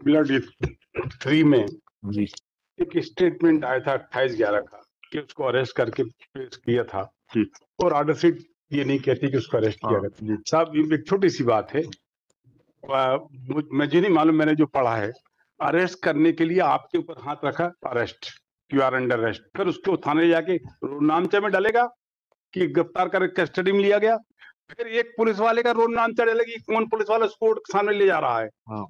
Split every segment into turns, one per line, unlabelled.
Blood 3 में
जी
एक statement आया था 28/11 का कि उसको अरेस्ट करके पेश किया था
जी
और ऑर्डर शीट ये नहीं कहती कि उसको अरेस्ट किया
हाँ
गया।
जी
साहब एक छोटी सी बात है, मुझे नहीं मालूम, मैंने जो पढ़ा है, अरेस्ट करने के लिए आपके ऊपर हाथ रखा, arrest, you are under arrest, फिर उसको थाने जाके नामचा में डालेगा कि गिरफ्तार कर कस्टडी में लिया गया, फिर एक पुलिस वाले का रोल नामचा डालेगी कौन पुलिस वाला उसको कोर्ट के सामने ले जा रहा है,
हाँ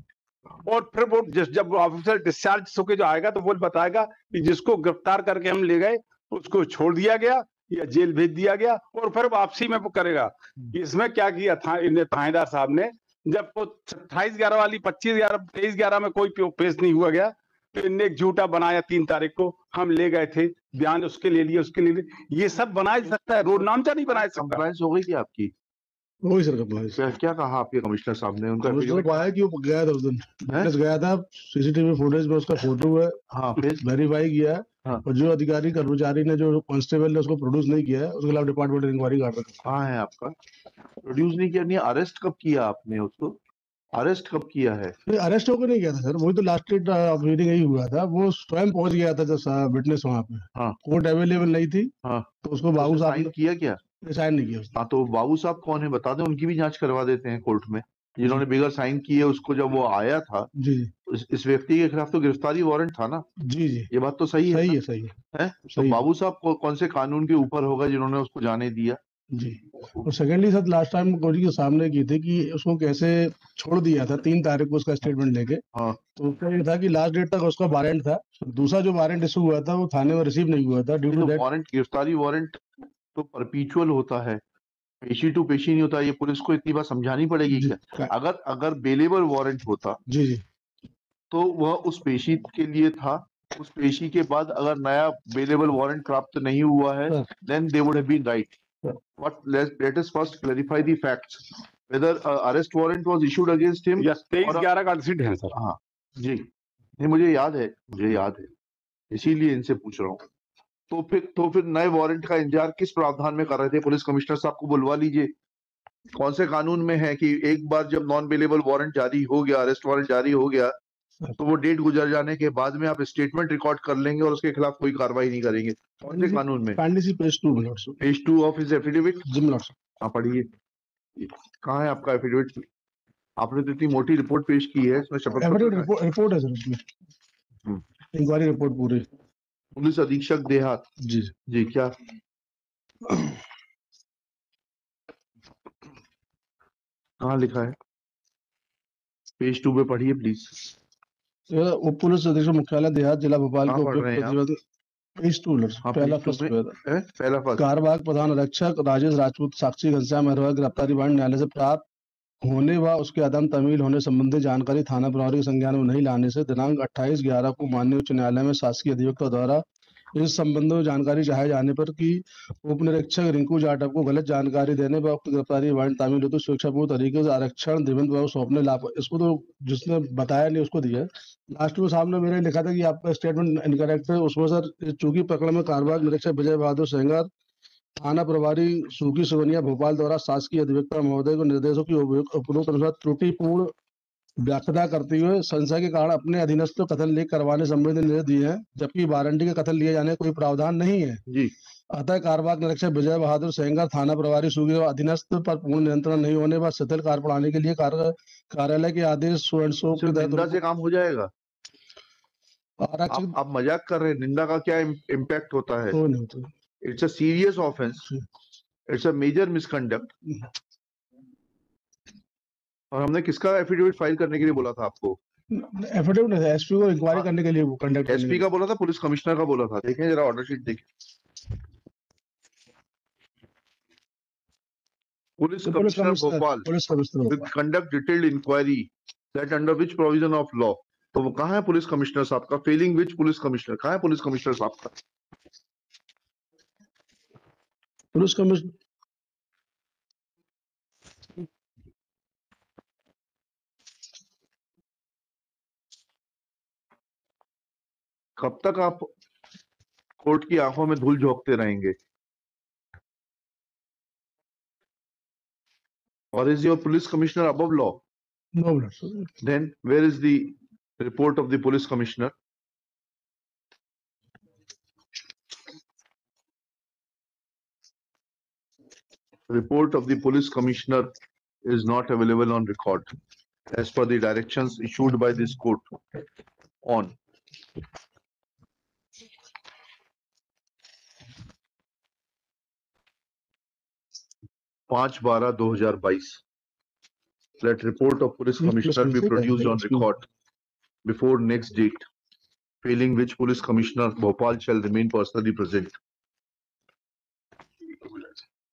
और फिर वो जब ऑफिसर डिस्चार्ज होके जो आएगा तो वो बताएगा कि जिसको गिरफ्तार करके हम ले गए उसको छोड़ दिया गया या जेल भेज दिया गया, और फिर वापसी में वो करेगा। इसमें क्या किया था इन्हें थानेदार साहब ने, जब वो 28/11 वाली 25/11 23/11 में कोई पेश नहीं हुआ गया तो इनने एक झूठा बनाया 3 तारीख को हम ले गए थे, बयान उसके ले लिए उसके लिए, ये सब बना सकता है, रोड नामचा नहीं बना सकता।
कंप्लायंस हो गई थी आपकी?
वही सर कंप्लायंस।
क्या कहा आपके कमिश्नर साहब ने? उनका
तो आया कि वो गया था उस दिन, विटनेस गया था, सीसीटीवी फुटेज में उसका फोटो है,
हाँ फिर
वेरीफाई किया,
हाँ।
और जो अधिकारी कर्मचारी ने जो कांस्टेबल ने उसको प्रोड्यूस नहीं किया है उसके खिलाफ डिपार्टमेंट इंक्वायरी कर रहा है।
कहाँ है आपका? प्रोड्यूस नहीं किया, नहीं अरेस्ट कब किया आपने उसको? अरेस्ट कब किया है?
अरेस्ट होकर नहीं गया था सर, वही तो लास्ट डेट मीटिंग यही हुआ था, वो स्वयं पहुंच गया था जब विटनेस वहां पे,
हाँ
कोर्ट अवेलेबल नहीं थी,
हाँ
तो उसको बाबू साहब
साइन किया क्या?
ने साइन नहीं किया उसने।
हाँ तो बाबू साहब कौन है बता दें, उनकी भी जांच करवा देते हैं कोर्ट में, जिन्होंने बिगर साइन किए उसको जब वो आया था।
जी
इस व्यक्ति के खिलाफ तो गिरफ्तारी वारंट था ना?
जी जी,
ये बात तो सही है,
सही है सही
है? तो
सही
बाबू साहब कौन से कानून के ऊपर होगा जिन्होंने उसको जाने दिया?
जी। और secondly sir last time court के सामने की थी कि उसको कैसे छोड़ दिया था 3 तारीख को उसका स्टेटमेंट लेके,
हाँ
तो उसका ये था कि लास्ट डेट तक उसका वारंट था, दूसरा जो वारंट इशू हुआ था वो थाने में रिसीव नहीं हुआ था ड्यू टू दैट।
वारंट, गिरफ्तारी वारंट तो परपीचुअल होता है, पेशी टू पेशी नहीं होता। ये पुलिस को इतनी बात समझानी पड़ेगी क्या? अगर बेलेबल वारंट होता
जी जी
तो वह उस पेशी के लिए था, उस पेशी के बाद अगर नया बेलेबल वारंट प्राप्त नहीं हुआ है then they would have been right, but let us first clarify the facts whether arrest warrant was issued against him.
Yes 23/11 का सीट है सर।
हाँ जी, नहीं मुझे याद है, इसीलिए इनसे पूछ रहा हूँ। तो फिर नए वारंट का इंतजार किस प्रावधान में कर रहे थे? पुलिस कमिश्नर साहब को बुलवा लीजिए, कौन से कानून में है कि एक बार जब नॉन बेलेबल वारंट जारी हो गया, अरेस्ट वारंट जारी हो गया, तो वो डेट गुजर जाने के बाद में आप स्टेटमेंट रिकॉर्ड कर लेंगे और उसके खिलाफ कोई कार्रवाई नहीं करेंगे? कौन से कानून में? Page 2 of his affidavit. हाँ पढ़िए, कहाँ है आपका एफिडेविट? आपने तो इतनी मोटी रिपोर्ट पेश की है, इसमें शपथ
रिपोर्ट है सर उसमें, इंक्वायरी रिपोर्ट पूरी।
पुलिस अधीक्षक देहात
जी
जी, क्या कहाँ लिखा है? पेज 2 पे पढ़िए प्लीज।
उप पुलिस अधीक्षक मुख्यालय देहात जिला भोपाल
कहाँ
के
पढ़ रहे हैं आप?
पेज 2 पहला फर्स्ट
पहला फर्स्ट।
कारबाग प्रधान आरक्षक राजेश राजपूत साक्षी घनश्याम अरोड़ा गिरफ्तारी वारंट न्यायालय से प्राप्त होने व उसके अदम तमील होने संबंधी जानकारी थाना प्रभारी के संज्ञान में नहीं लाने से दिनांक 28/11 को माननीय उच्च न्यायालय में शासकीय अधिवक्ता द्वारा इस संबंध में जानकारी चाहे जाने पर कि उप निरीक्षक रिंकू जाटव को गलत जानकारी देने पर उक्त गिरफ्तारी वारंट तामील हेतु सुरक्षापूर्ण तरीके से आरक्षण देवेंद्र बाबू सौंपने लाभ, इसको तो जिसने बताया नहीं उसको दिया। लास्ट में सामने मेरे लिखा था कि आपका स्टेटमेंट इनकरेक्ट है, उसमें सर चूंकि प्रकरण में कारबाग निरीक्षक विजय बहादुर सेंगर थाना प्रभारी सूखी सुगनिया भोपाल द्वारा शासकीय अधिवक्ता महोदय को निर्देशों की उपरोक्त अनुसार त्रुटिपूर्ण व्याख्या करते हुए संशय के कारण अपने अधीनस्थ कथन लेख करवाने संबंधी निर्देश दिए हैं, जबकि वारंटी के कथन लिए जाने का कोई प्रावधान नहीं है
जी।
अतः कारबाग निरीक्षक विजय बहादुर सेंगर थाना प्रभारी सूखी अधीनस्थ पर पूर्ण नियंत्रण नहीं होने पर शिथिल कार्य बढ़ाने के लिए कार्यालय के आदेश
निंदा से काम हो जाएगा? आप मजाक कर रहे हैं? निंदा का क्या इम्पैक्ट होता है? It's a serious offence, it's a major misconduct. और हमने किसका एफिडेविट फाइल करने के लिए बोला था आपको?
एफिडेविट नहीं, एसपी को इंक्वायरी करने के लिए वो कंडक्ट करने
एसपी का बोला था, पुलिस कमिश्नर का बोला था? देखें जरा ऑर्डर शीट देखें। Police commissioner Bhopal with conduct detailed inquiry that under which provision of law. तो वो कहाँ है पुलिस कमिश्नर साहब का? Failing which police commissioner? कहाँ है पुलिस कमिश्नर साहब का?
पुलिस कमिश्नर
कब तक आप कोर्ट की आंखों में धूल झोंकते रहेंगे? और is your police commissioner above law?
No,
Then where is the report of the police commissioner. Report of the police commissioner is not available on record as per the directions issued by this court on 5/12/2022. Let report of police commissioner be produced on record before next date, failing which police commissioner Bhopal shall remain personally present.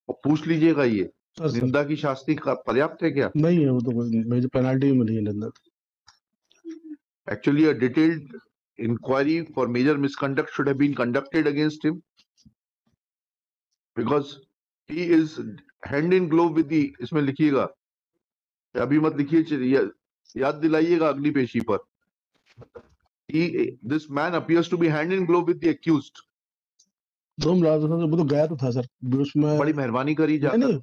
और पूछ लीजिएगा ये
sir sir
निंदा की शास्ति का पर्याप्त है क्या?
नहीं है, वो तो कोई पेनल्टी मिली है निंदा।
Actually, a detailed inquiry for major misconduct should have been conducted against him because he is hand in glove with the, इसमें लिखिएगा, अभी मत लिखिए, याद दिलाइएगा अगली पेशी पर. This man appears to be hand in glove with the accused.
वो तो गया तो था सर, उसमें
बड़ी मेहरबानी करी जाकर.
नहीं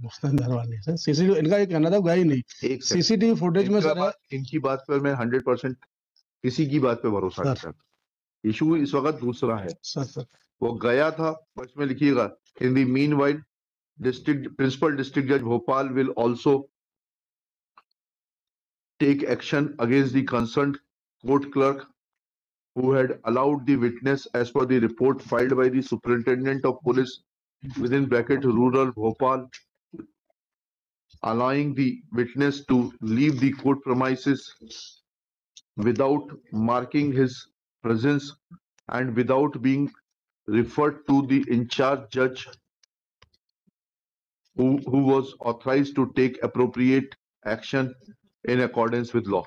उसने मेहरबानी सर, सीसीटीवी इनका ये कहना था गया ही नहीं, सीसीटीवी फुटेज में सर
इनकी बात पर मैं 100% किसी की बात पे भरोसा नहीं करता. इशू इस वक्त दूसरा है
सर
वो गया था, बस में लिखिएगा in the meanwhile principal district जज Bhopal will also take action against the concerned court clerk who had allowed the witness as per the report filed by the superintendent of police within bracket rural Bhopal, allowing the witness to leave the court premises without marking his presence and without being referred to the in charge judge who was authorized to take appropriate action in accordance with law.